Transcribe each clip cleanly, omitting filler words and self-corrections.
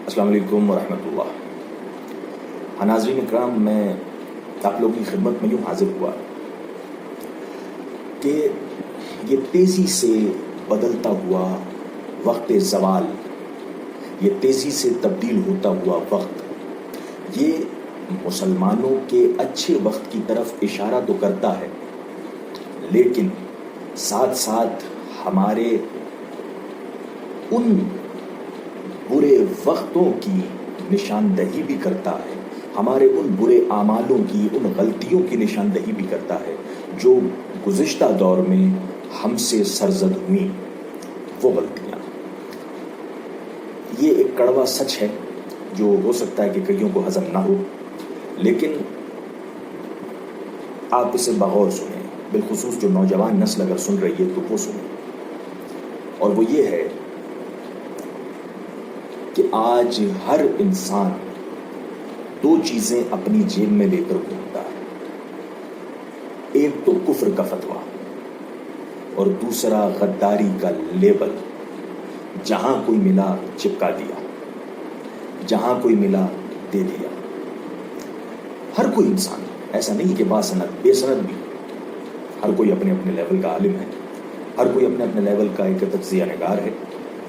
السلام علیکم ورحمۃ اللہ۔ ناظرین اکرام، میں آپ لوگوں کی خدمت میں یوں حاضر ہوا کہ یہ تیزی سے بدلتا ہوا وقت زوال، یہ تیزی سے تبدیل ہوتا ہوا وقت، یہ مسلمانوں کے اچھے وقت کی طرف اشارہ تو کرتا ہے، لیکن ساتھ ساتھ ہمارے ان برے وقتوں کی نشاندہی بھی کرتا ہے، ہمارے ان برے اعمالوں کی، ان غلطیوں کی نشاندہی بھی کرتا ہے جو گزشتہ دور میں ہم سے سرزد ہوئیں، وہ غلطیاں۔ یہ ایک کڑوا سچ ہے جو ہو سکتا ہے کہ کئیوں کو ہضم نہ ہو، لیکن آپ اسے بغور سنیں، بالخصوص جو نوجوان نسل اگر سن رہی ہے تو وہ سنیں، اور وہ یہ ہے کہ آج ہر انسان دو چیزیں اپنی جیب میں لے کر گھومتا ہے، ایک تو کفر کا فتویٰ اور دوسرا غداری کا لیبل۔ جہاں کوئی ملا چپکا دیا، جہاں کوئی ملا دے دیا۔ ہر کوئی انسان، ایسا نہیں کہ باسند بے سند بھی، ہر کوئی اپنے اپنے لیول کا عالم ہے، ہر کوئی اپنے اپنے لیول کا ایک تجزیہ نگار ہے،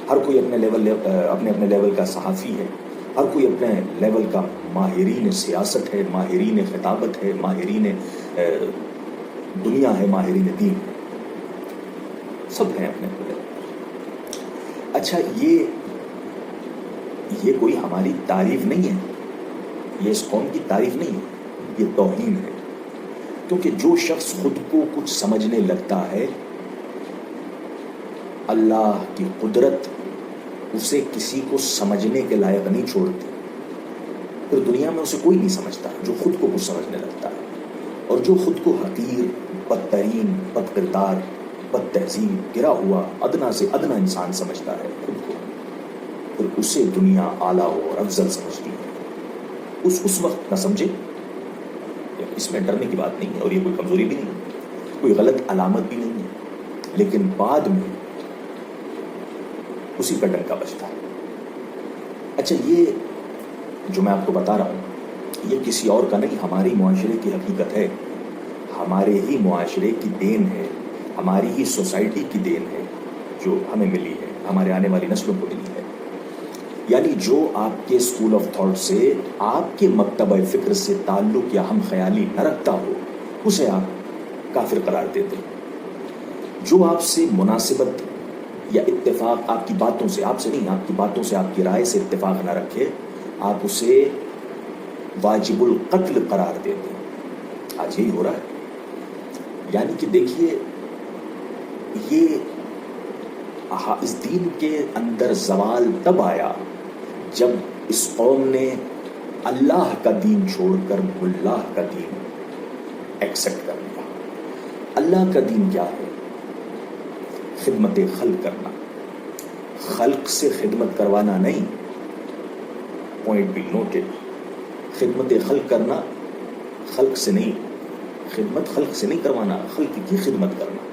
ہر کوئی اپنے اپنے لیول کا صحافی ہے، ہر کوئی اپنے لیول کا ماہرین سیاست ہے، ماہرین خطابت ہے، ماہرین دنیا ہے، ماہرین دین ہے، سب ہیں اپنے اپنے لیول۔ اچھا، یہ کوئی ہماری تعریف نہیں ہے، یہ اس قوم کی تعریف نہیں ہے، یہ توہین ہے، کیونکہ جو شخص خود کو کچھ سمجھنے لگتا ہے، اللہ کی قدرت اسے کسی کو سمجھنے کے لائق نہیں چھوڑتی، پھر دنیا میں اسے کوئی نہیں سمجھتا جو خود کو کچھ سمجھنے لگتا ہے، اور جو خود کو حقیر، بدترین، بد کردار، بد تہذیب، گرا ہوا، ادنا سے ادنا انسان سمجھتا ہے خود کو، پھر اسے دنیا اعلیٰ اور افضل سمجھتی ہے۔ اس وقت نہ سمجھے، اس میں ڈرنے کی بات نہیں ہے، اور یہ کوئی کمزوری بھی نہیں ہے، کوئی غلط علامت بھی نہیں ہے، لیکن بعد میں اسی کا ڈنکا بجتا ہے۔ اچھا، یہ جو میں آپ کو بتا رہا ہوں، یہ کسی اور کا نہیں، ہماری معاشرے کی حقیقت ہے، ہمارے ہی معاشرے کی دین ہے، ہماری ہی سوسائٹی کی دین ہے جو ہمیں ملی ہے، ہمارے آنے والی نسلوں کو ملی ہے۔ یعنی جو آپ کے اسکول آف تھاٹ سے، آپ کے مکتبہ فکر سے تعلق یا ہم خیالی نہ رکھتا ہو، اسے آپ کافر قرار دیتے ہیں۔ جو آپ سے مناسبت یا اتفاق، آپ کی باتوں سے، آپ سے نہیں، آپ کی باتوں سے، آپ کی رائے سے اتفاق نہ رکھے، آپ اسے واجب القتل قرار دیتے ہیں۔ آج یہی ہو رہا ہے۔ یعنی کہ دیکھیے، یہ اس دین کے اندر زوال تب آیا جب اس قوم نے اللہ کا دین چھوڑ کر اللہ کا دین ایکسپٹ کر لیا۔ اللہ کا دین کیا ہے؟ خدمت خلق کرنا، خلق سے خدمت کروانا نہیں، پوائنٹ بی نوٹڈ۔ خدمت خلق کرنا خلق سے نہیں، خدمت خلق سے نہیں کروانا، خلق کی خدمت کرنا۔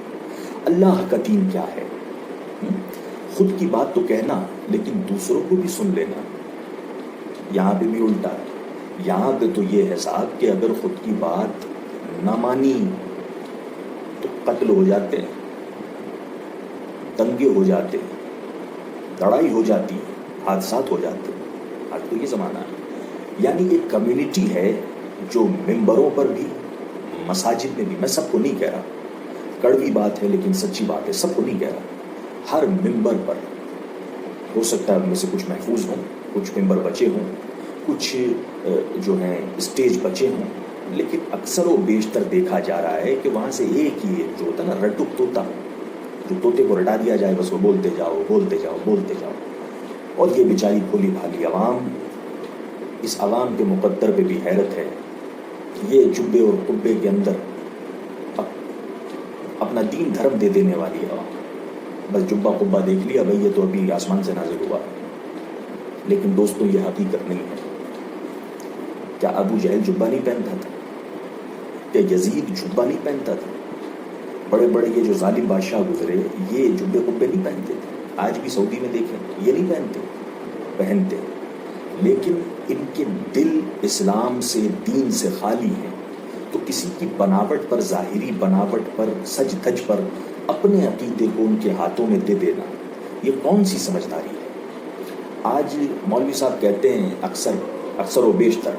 اللہ کا دین کیا ہے؟ خود کی بات تو کہنا، لیکن دوسروں کو بھی سن لینا۔ یہاں پہ بھی الٹا ہے، یہاں پہ تو یہ ہے صاحب کہ اگر خود کی بات نہ مانی تو قتل ہو جاتے ہیں، دنگے ہو جاتے ہیں، لڑائی ہو جاتی ہے، حادثات ہو جاتے ہیں۔ آج تو یہ زمانہ ہے۔ یعنی ایک کمیونٹی ہے جو ممبروں پر بھی، مساجد میں بھی، میں سب کو نہیں کہہ رہا، کڑوی بات ہے لیکن سچی بات ہے، سب کو نہیں کہہ رہا، ہر ممبر پر، ہو سکتا ہے ان میں سے کچھ محفوظ ہوں، کچھ ممبر بچے ہوں، کچھ جو ہیں اسٹیج بچے ہوں، لیکن اکثر و بیشتر دیکھا جا رہا ہے کہ وہاں سے ایک ہی جو ہوتا ہے نا رٹک طوطا، جو طوطے کو رٹا دیا جائے، بس وہ بولتے جاؤ بولتے جاؤ بولتے جاؤ، اور یہ بیچاری بھولی بھالی عوام، اس عوام کے مقدر پہ بھی حیرت ہے۔ یہ جبے اور قبے کے اندر اپنا دین دھرم دے دینے والی عوام، بس جبہ قبہ دیکھ لیا بھئی یہ تو ابھی آسمان سے نازل ہوا ہے، لیکن دوستوں یہ حقیقت نہیں ہے۔ کیا ابو جہل جبہ نہیں پہنتا تھا؟ کیا یزید جبہ نہیں پہنتا تھا؟ بڑے بڑے یہ جو ظالم بادشاہ گزرے، یہ جبے قبے نہیں پہنتے تھے؟ آج بھی سعودی میں دیکھیں، یہ نہیں پہنتے، پہنتے۔ لیکن ان کے دل اسلام سے، دین سے خالی ہیں، تو کسی کی بناوٹ پر، ظاہری بناوٹ پر، سج دھج پر اپنے عقیدے کو ان کے ہاتھوں میں دے دینا، یہ کون سی سمجھداری ہے؟ آج مولوی صاحب کہتے ہیں اکثر و بیشتر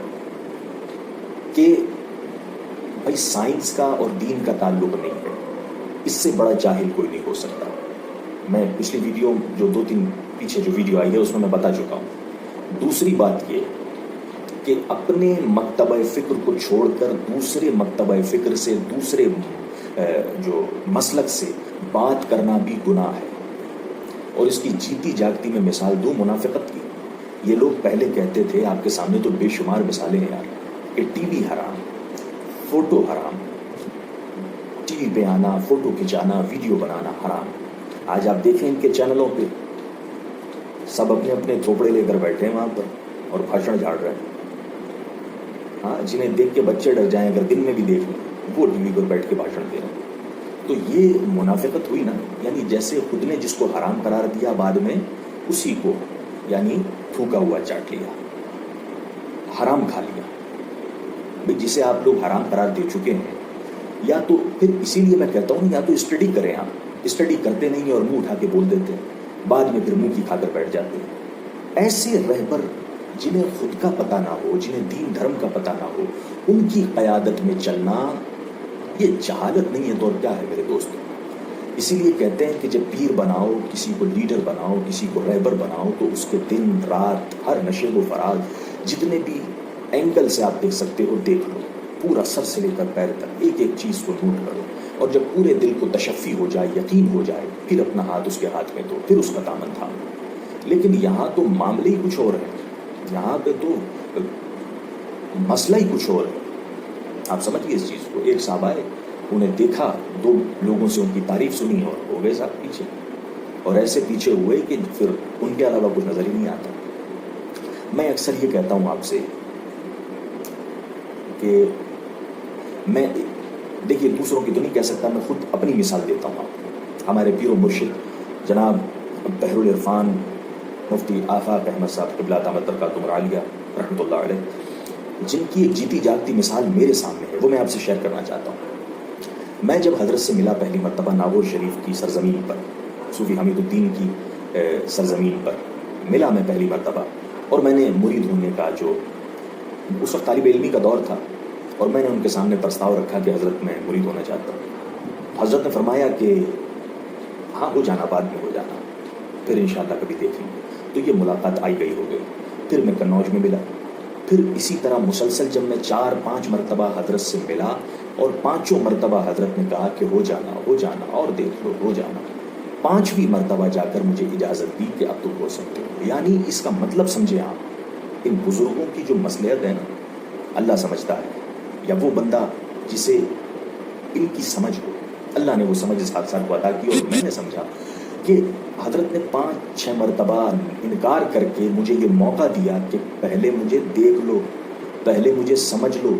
کہ بھائی سائنس کا اور دین کا تعلق نہیں ہے، اس سے بڑا جاہل کوئی نہیں ہو سکتا۔ میں پچھلی ویڈیو جو 2-3 پیچھے جو ویڈیو آئی ہے اس میں بتا چکا ہوں۔ دوسری بات یہ کہ اپنے مکتبہ فکر کو چھوڑ کر دوسرے مکتبہ فکر سے، دوسرے جو مسلک سے بات کرنا بھی گناہ ہے، اور اس کی جیتی جاگتی میں مثال دوں منافقت کی۔ یہ لوگ پہلے کہتے تھے، آپ کے سامنے تو بے شمار مثالیں ہیں یار، کہ ٹی وی حرام، فوٹو حرام، ٹی وی پہ آنا، فوٹو کھنچانا، ویڈیو بنانا حرام۔ آج آپ دیکھیں ان کے چینلوں پہ سب اپنے اپنے تھوپڑے لے کر بیٹھے ہیں وہاں پر اور بھاشن جھاڑ رہے ہیں۔ ہاں، جنہیں دیکھ کے بچے ڈر جائیں، اگر دن میں بھی دیکھ لیں، وہ ٹی وی پر بیٹھ کے بھاشن دے رہے ہیں۔ تو یہ منافقت ہوئی نا، یعنی جیسے خود نے جس کو حرام قرار دیا، بعد میں اسی کو یعنی تھوکا ہوا چاٹ لیا، حرام کھا لیا۔ جسے آپ لوگ حرام قرار دے چکے ہیں، یا تو پھر اسی لیے میں کہتا ہوں یا تو اسٹڈی کریں، آپ اسٹڈی کرتے نہیں اور منہ اٹھا کے بول دیتے ہیں، بعد میں پھر منہ کی کھا کر بیٹھ جاتے ہیں۔ ایسے رہبر جنہیں خود کا پتہ نہ ہو، جنہیں دین دھرم کا پتہ نہ ہو، ان کی قیادت میں چلنا یہ جہالت نہیں ہے تو اور کیا ہے میرے دوستوں؟ اسی لیے کہتے ہیں کہ جب پیر بناؤ، کسی کو لیڈر بناؤ، کسی کو رہبر بناؤ، تو اس کے دن رات، ہر نشیب و فراز، جتنے بھی اینگل سے آپ دیکھ سکتے ہو دیکھ لو، پورا سر سے لے کر پیر تک ایک ایک چیز کو نوٹ کرو، اور جب پورے دل کو تشفی ہو جائے، یقین ہو جائے، پھر اپنا ہاتھ اس کے ہاتھ میں دو، پھر اس کا دامن تھامو۔ لیکن یہاں تو معاملے ہی کچھ اور ہے، یہاں پہ تو مسئلہ ہی کچھ اور ہے۔ آپ سمجھیے اس چیز کو۔ ایک صاحب آئے، انہیں دیکھا، 2 لوگوں سے ان کی تعریف سنی اور ہو گئے صاحب پیچھے، اور ایسے پیچھے ہوئے کہ پھر ان کے علاوہ کچھ نظر ہی نہیں آتا۔ میں اکثر یہ کہتا ہوں آپ سے کہ میں دیکھیے دوسروں کی تو نہیں کہہ سکتا، میں خود اپنی مثال دیتا ہوں آپ کو۔ ہمارے پیر و مرشد جناب بحر العرفان مفتی آفاق احمد صاحب قبلہ دامت برکاتہم العالیہ رحمۃ اللہ علیہ، جن کی ایک جیتی جاگتی مثال میرے سامنے ہے، وہ میں آپ سے شیئر کرنا چاہتا ہوں۔ میں جب حضرت سے ملا پہلی مرتبہ ناگور شریف کی سرزمین پر، صوفی حمید الدین کی سرزمین پر ملا میں پہلی مرتبہ، اور میں نے مرید ہونے کا جو اس وقت طالب علمی کا دور تھا، اور میں نے ان کے سامنے پرستاؤ رکھا کہ حضرت میں مرید ہونا چاہتا ہوں۔ حضرت نے فرمایا کہ ہاں ہو جانا، بعد میں ہو جانا، پھر انشاءاللہ کبھی دیکھیں گے۔ تو یہ ملاقات آئی گئی ہو گئی۔ پھر میں قنوج میں ملا، پھر اسی طرح مسلسل جب میں 4-5 مرتبہ حضرت سے ملا، اور 5 مرتبہ حضرت نے کہا کہ ہو جانا اور دیکھ لو، ہو جانا۔ 5ویں مرتبہ جا کر مجھے اجازت دی کہ اب تم ہو سکتے ہو۔ یعنی اس کا مطلب سمجھے آپ، ان بزرگوں کی جو مصلحت ہے نا، اللہ سمجھتا ہے، یا وہ بندہ جسے ان کی سمجھ ہو، اللہ نے وہ سمجھ اس حادثات کو عطا کی، اور میں نے سمجھا کہ حضرت نے 5-6 مرتبہ انکار کر کے مجھے یہ موقع دیا کہ پہلے مجھے دیکھ لو، پہلے مجھے سمجھ لو،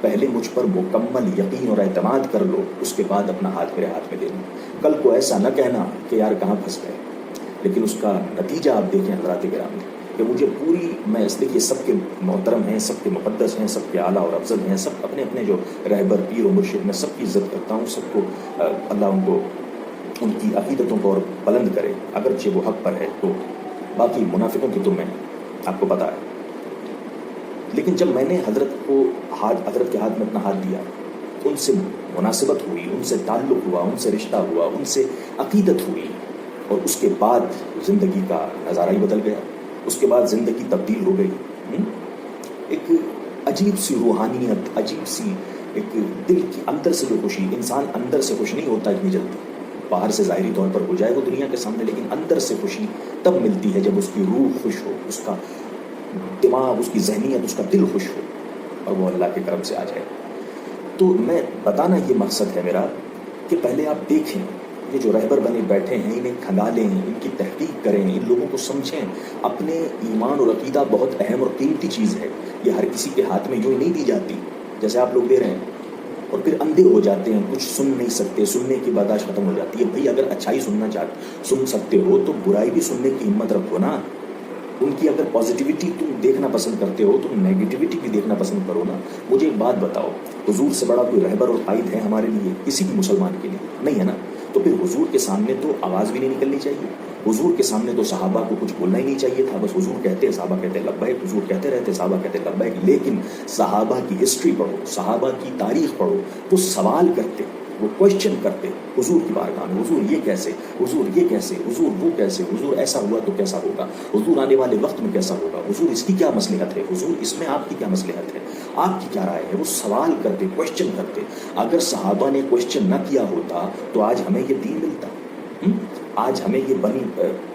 پہلے مجھ پر مکمل یقین اور اعتماد کر لو، اس کے بعد اپنا ہاتھ میرے ہاتھ میں دے لو۔ کل کو ایسا نہ کہنا کہ یار کہاں پھنس گئے۔ لیکن اس کا نتیجہ آپ دیکھیں حضرات گرامی، کہ مجھے پوری، میں اس لیے سب کے محترم ہیں، سب کے مقدس ہیں، سب کے اعلیٰ اور افضل ہیں، سب اپنے اپنے جو رہبر پیر و مرشد، میں سب کی عزت کرتا ہوں، سب کو اللہ ان کو ان کی عقیدتوں کو اور بلند کرے، اگرچہ وہ حق پر ہے۔ تو باقی منافقوں کی تو میں آپ کو پتہ ہے۔ لیکن جب میں نے حضرت کے ہاتھ میں اپنا ہاتھ دیا، ان سے مناسبت ہوئی، ان سے تعلق ہوا، ان سے رشتہ ہوا، ان سے عقیدت ہوئی، اور اس کے بعد زندگی کا نظارہ ہی بدل گیا۔ اس کے بعد زندگی تبدیل ہو گئی۔ ایک عجیب سی روحانیت، عجیب سی ایک دل کی اندر سے جو خوشی، انسان اندر سے خوش نہیں ہوتا اتنی جلدی، باہر سے ظاہری طور پر ہو جائے وہ دنیا کے سامنے، لیکن اندر سے خوشی تب ملتی ہے جب اس کی روح خوش ہو، اس کا دماغ، اس کی ذہنیت، اس کا دل خوش ہو، اور وہ اللہ کے کرم سے آ جائے۔ تو میں بتانا یہ مقصد ہے میرا کہ پہلے آپ دیکھیں، یہ جو رہبر بنے بیٹھے ہیں انہیں کھنگالیں، ان کی تحقیق کریں، ان لوگوں کو سمجھیں۔ اپنے ایمان اور عقیدہ بہت اہم اور قیمتی چیز ہے، یہ ہر کسی کے ہاتھ میں یوں ہی نہیں دی جاتی جیسے آپ لوگ دے رہے ہیں، اور پھر اندھے ہو جاتے ہیں، کچھ سن نہیں سکتے، سننے کی برداشت ختم ہو جاتی ہے۔ بھئی اگر اچھائی سن سکتے ہو تو برائی بھی سننے کی ہمت رکھو نا۔ ان کی اگر پازیٹیوٹی تم دیکھنا پسند کرتے ہو، تم نیگیٹیوٹی بھی دیکھنا پسند کرو نا. مجھے ایک بات بتاؤ، حضور سے بڑا کوئی رہبر اور قائد ہے ہمارے لیے کسی بھی مسلمان کے لیے؟ نہیں ہے نا. تو پھر حضور کے سامنے تو آواز بھی نہیں نکلنی چاہیے. حضور کے سامنے تو صحابہ کو کچھ بولنا ہی نہیں چاہیے تھا. بس حضور کہتے صحابہ کہتے لبیک، حضور کہتے رہتے صحابہ کہتے لبیک. لیکن صحابہ کی ہسٹری پڑھو، صحابہ کی تاریخ پڑھو، وہ سوال کرتے، وہ کوشچن کرتے حضور کی بارگاہ میں. حضور یہ کیسے، حضور یہ کیسے، حضور وہ کیسے، حضور ایسا ہوا تو کیسا ہوگا، حضور آنے والے وقت میں کیسا ہوگا، حضور اس کی کیا مصلحت ہے، حضور اس میں آپ کی کیا مصلحت ہے، آپ کی کیا رائے ہے. وہ سوال کرتے، کوشچن کرتے. اگر صحابہ نے کوشچن نہ کیا ہوتا تو آج ہمیں یہ دین ملتا؟ آج ہمیں یہ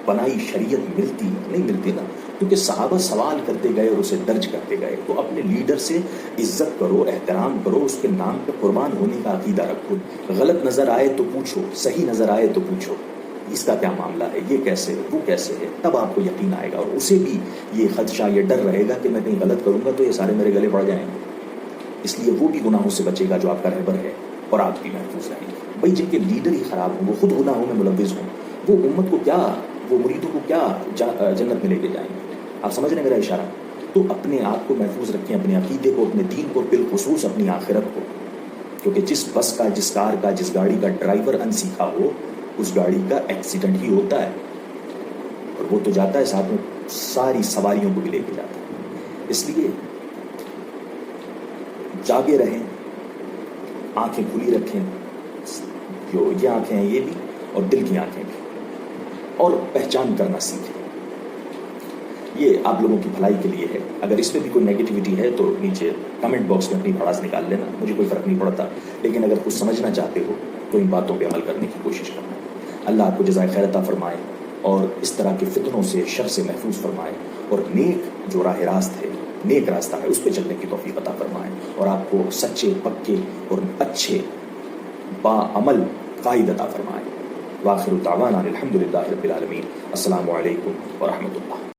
بنائی شریعت ملتی؟ نہیں ملتی نا. کیونکہ صحابہ سوال کرتے گئے اور اسے درج کرتے گئے. تو اپنے لیڈر سے عزت کرو، احترام کرو، اس کے نام پہ قربان ہونے کا عقیدہ رکھو. غلط نظر آئے تو پوچھو، صحیح نظر آئے تو پوچھو اس کا کیا معاملہ ہے، یہ کیسے ہے، وہ کیسے ہے. تب آپ کو یقین آئے گا. اور اسے بھی یہ خدشہ، یہ ڈر رہے گا کہ میں کہیں غلط کروں گا تو یہ سارے میرے گلے پڑ جائیں گے. اس لیے وہ بھی گناہوں سے بچے گا جو آپ کا رہبر ہے، اور آپ بھی محفوظ رہیں گے. بھائی جن کے لیڈر ہی خراب ہوں، وہ خود گناہوں میں ملوث ہوں، وہ امت کو کیا، وہ مریدوں کو کیا جنت میں لے کے جائیں گے. آپ سمجھ رہے ہیں میرا اشارہ؟ تو اپنے آپ کو محفوظ رکھیں، اپنے عقیدے کو، اپنے دین کو، بالخصوص اپنی آخرت کو. کیونکہ جس بس کا، جس کار کا، جس گاڑی کا ڈرائیور انسیکھا ہو، اس گاڑی کا ایکسیڈنٹ ہی ہوتا ہے، اور وہ تو جاتا ہے ساتھ میں ساری سواریوں کو بھی لے کے جاتا ہے. اس لیے جاگے رہیں، آنکھیں کھلی رکھیں. جو یہ آنکھیں ہیں یہ بھی، اور دل کی آنکھیں بھی، اور پہچان کرنا سیکھیں. یہ آپ لوگوں کی بھلائی کے لیے ہے. اگر اس میں بھی کوئی نیگیٹیوٹی ہے تو نیچے کمنٹ باکس میں اپنی بھڑاس نکال لینا، مجھے کوئی فرق نہیں پڑتا. لیکن اگر کچھ سمجھنا چاہتے ہو تو ان باتوں پہ عمل کرنے کی کوشش کرنا. اللہ آپ کو جزائے خیر عطا فرمائے، اور اس طرح کے فتنوں سے، شر سے محفوظ فرمائے، اور نیک جو راہ راست ہے، نیک راستہ ہے، اس پہ چلنے کی توفیق عطا فرمائے، اور آپ کو سچے، پکے اور اچھے با عمل قائد عطا فرمائے. وآخر دعوانا الحمدللہ رب العالمین. السلام علیکم ورحمۃ اللہ.